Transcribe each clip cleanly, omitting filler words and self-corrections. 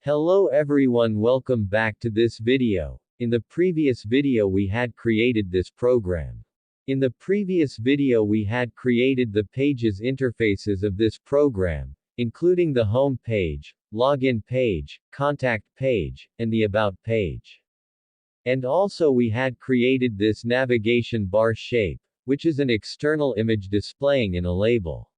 Hello everyone, welcome back to this video. In the previous video we had created this program. In the previous video we had created the pages interfaces of this program, including the home page, login page, contact page, and the about page. And also we had created this navigation bar shape, which is an external image displaying in a label.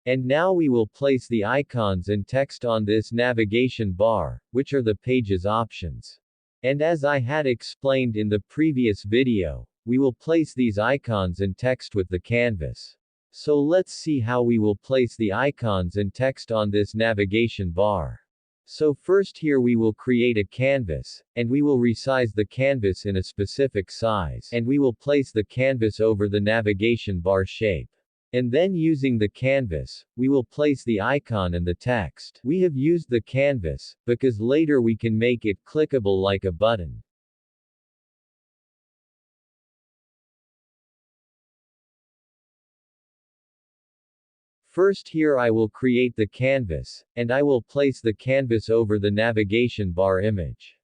And now we will place the icons and text on this navigation bar, which are the page's options. And as I had explained in the previous video, we will place these icons and text with the canvas. So let's see how we will place the icons and text on this navigation bar. So first here we will create a canvas, and we will resize the canvas in a specific size, and we will place the canvas over the navigation bar shape. And then using the canvas, we will place the icon and the text. We have used the canvas, because later we can make it clickable like a button. First here I will create the canvas, and I will place the canvas over the navigation bar image.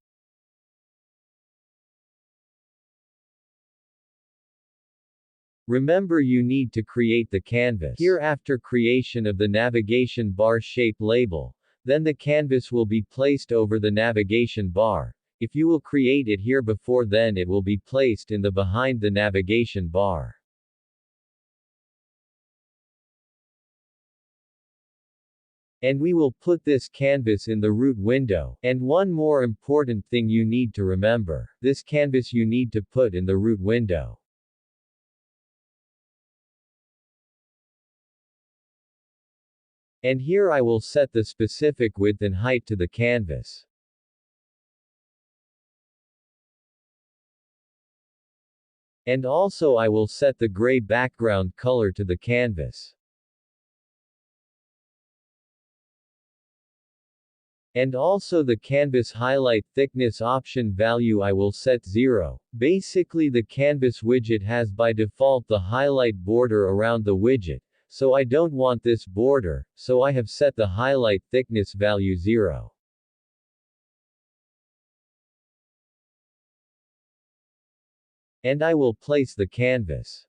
Remember you need to create the canvas here after creation of the navigation bar shape label, then the canvas will be placed over the navigation bar. If you will create it here before, then it will be placed in the behind the navigation bar. And we will put this canvas in the root window. And one more important thing you need to remember, this canvas you need to put in the root window. And here I will set the specific width and height to the canvas. And also I will set the gray background color to the canvas. And also the canvas highlight thickness option value I will set 0. Basically the canvas widget has by default the highlight border around the widget. So I don't want this border, so I have set the highlight thickness value 0. And I will place the canvas.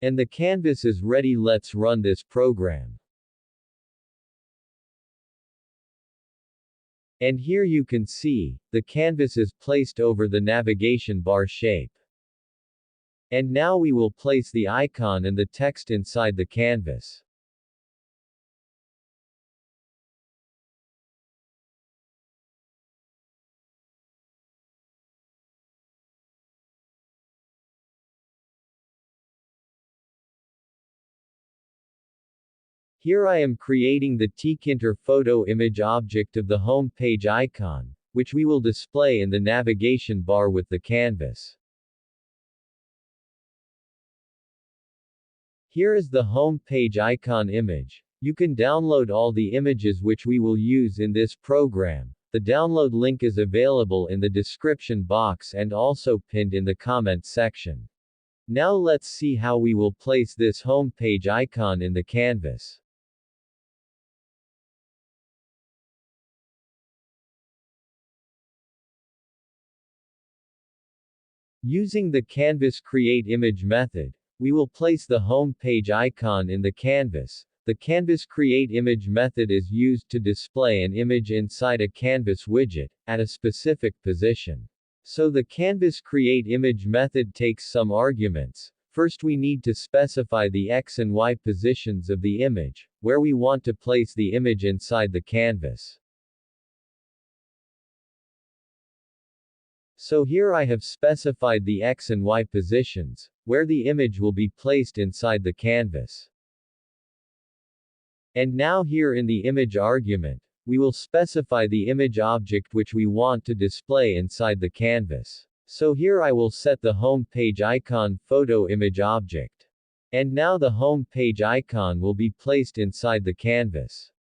And the canvas is ready, let's run this program. And here you can see, the canvas is placed over the navigation bar shape. And now we will place the icon and the text inside the canvas. Here I am creating the Tkinter photo image object of the home page icon, which we will display in the navigation bar with the canvas. Here is the home page icon image. You can download all the images which we will use in this program. The download link is available in the description box and also pinned in the comment section. Now let's see how we will place this home page icon in the canvas. Using the Canvas Create Image method, we will place the home page icon in the canvas. The Canvas Create Image method is used to display an image inside a canvas widget, at a specific position. So the Canvas Create Image method takes some arguments. First we need to specify the X and Y positions of the image, where we want to place the image inside the canvas. So here I have specified the X and Y positions, where the image will be placed inside the canvas. And now here in the image argument, we will specify the image object which we want to display inside the canvas. So here I will set the home page icon photo image object. And now the home page icon will be placed inside the canvas.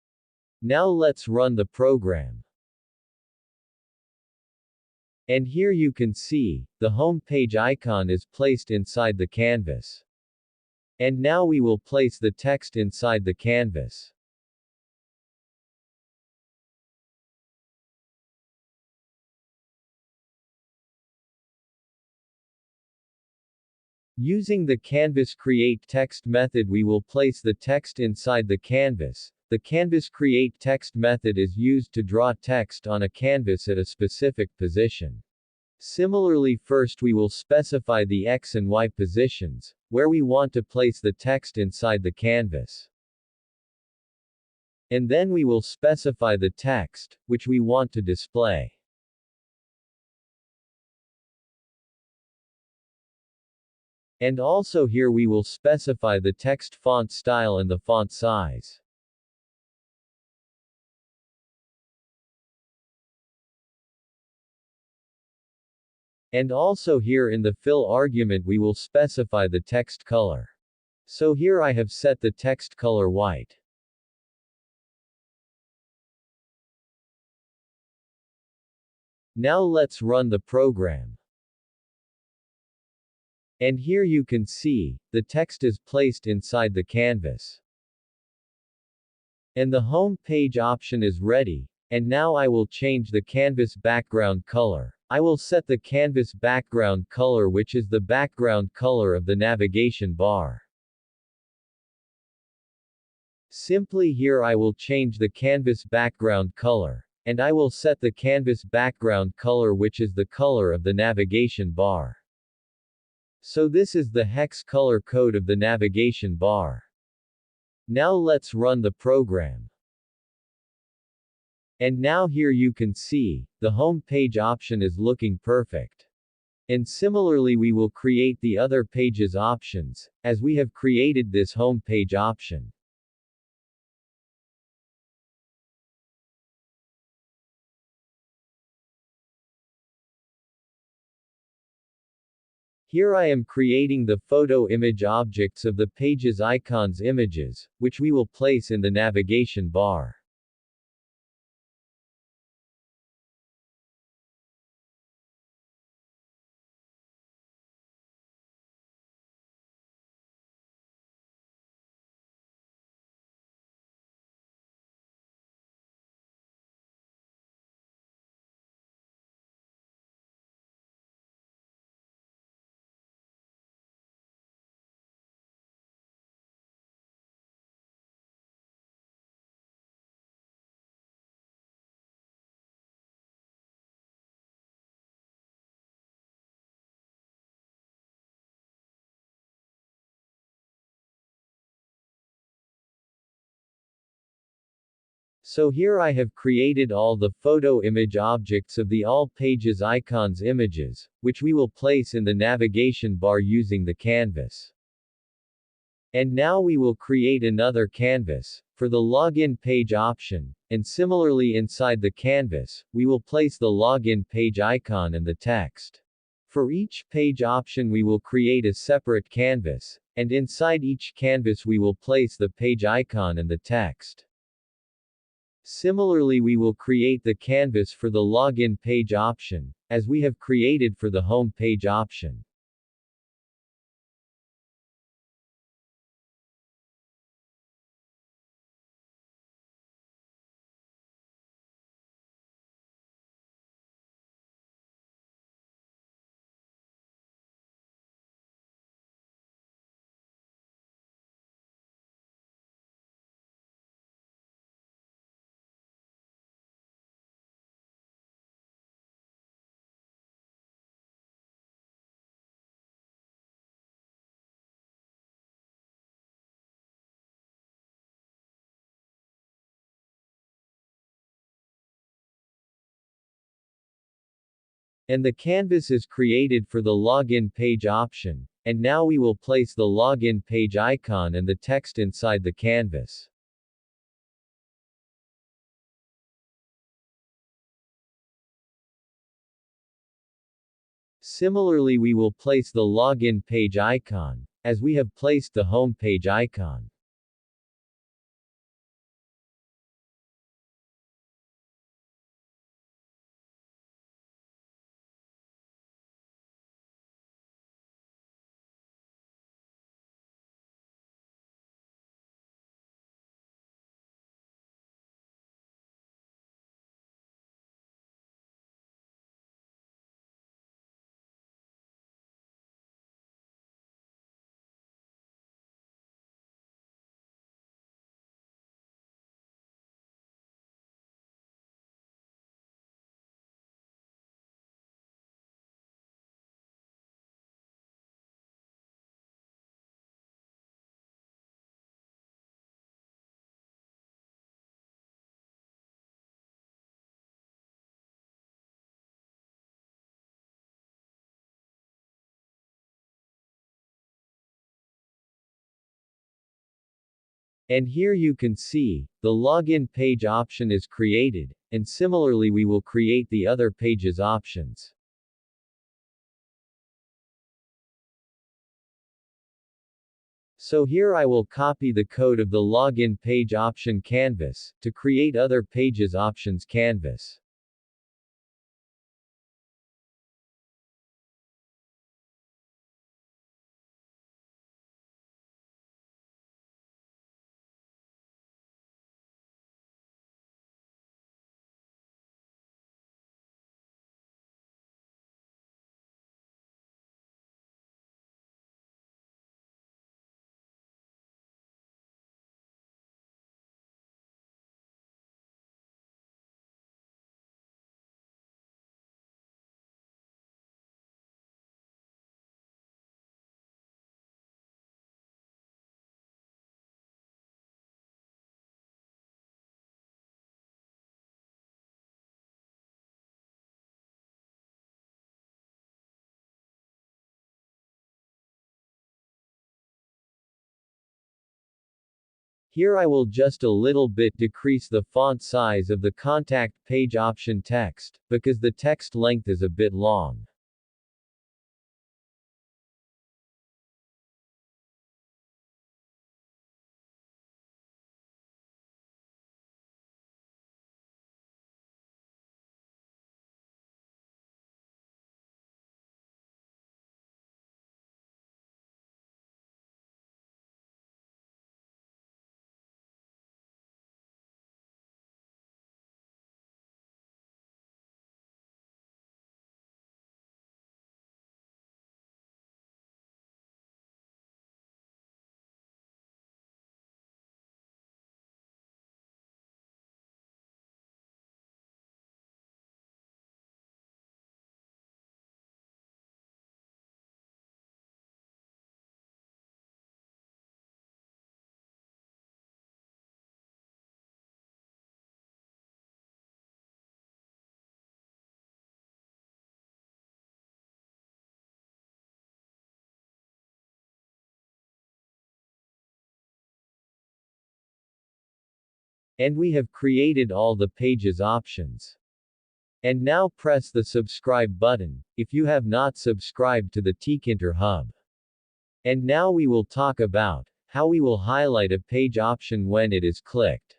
Now let's run the program. And here you can see, the home page icon is placed inside the canvas. And now we will place the text inside the canvas. Using the Canvas Create Text method, we will place the text inside the canvas. The Canvas Create Text method is used to draw text on a canvas at a specific position. Similarly, first we will specify the X and Y positions, where we want to place the text inside the canvas. And then we will specify the text, which we want to display. And also here we will specify the text font style and the font size. And also here in the fill argument we will specify the text color. So here I have set the text color white. Now let's run the program. And here you can see, the text is placed inside the canvas. And the home page option is ready. And now I will change the canvas background color. I will set the canvas background color, which is the background color of the navigation bar. Simply here I will change the canvas background color. And I will set the canvas background color, which is the color of the navigation bar. So this is the hex color code of the navigation bar. Now let's run the program. And now here you can see, the home page option is looking perfect. And similarly we will create the other pages options, as we have created this home page option. Here I am creating the photo image objects of the pages icons images, which we will place in the navigation bar. So here I have created all the photo image objects of the all pages icons images, which we will place in the navigation bar using the canvas. And now we will create another canvas, for the login page option, and similarly inside the canvas, we will place the login page icon and the text. For each page option we will create a separate canvas, and inside each canvas we will place the page icon and the text. Similarly we will create the canvas for the login page option, as we have created for the home page option. And the canvas is created for the login page option, and now we will place the login page icon and the text inside the canvas. Similarly we will place the login page icon, as we have placed the home page icon. And here you can see, the login page option is created, and similarly we will create the other pages options. So here I will copy the code of the login page option canvas, to create other pages options canvas. Here I will just a little bit decrease the font size of the contact page option text, because the text length is a bit long. And we have created all the pages options. And now press the subscribe button, if you have not subscribed to the Tkinter Hub. And now we will talk about how we will highlight a page option when it is clicked.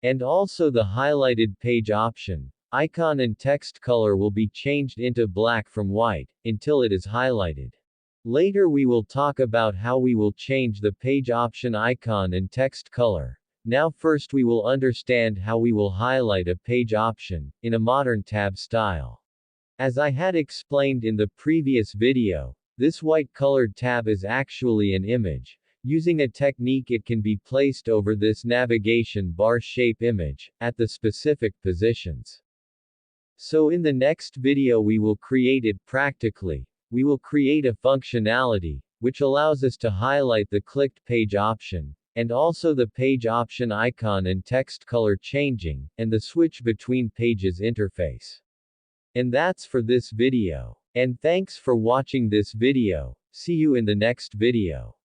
And also the highlighted page option, icon and text color will be changed into black from white, until it is highlighted. Later we will talk about how we will change the page option icon and text color. Now first we will understand how we will highlight a page option, in a modern tab style. As I had explained in the previous video, this white colored tab is actually an image. Using a technique it can be placed over this navigation bar shape image, at the specific positions. So in the next video we will create it practically. We will create a functionality, which allows us to highlight the clicked page option, and also the page option icon and text color changing, and the switch between pages interface. And that's for this video. And thanks for watching this video. See you in the next video.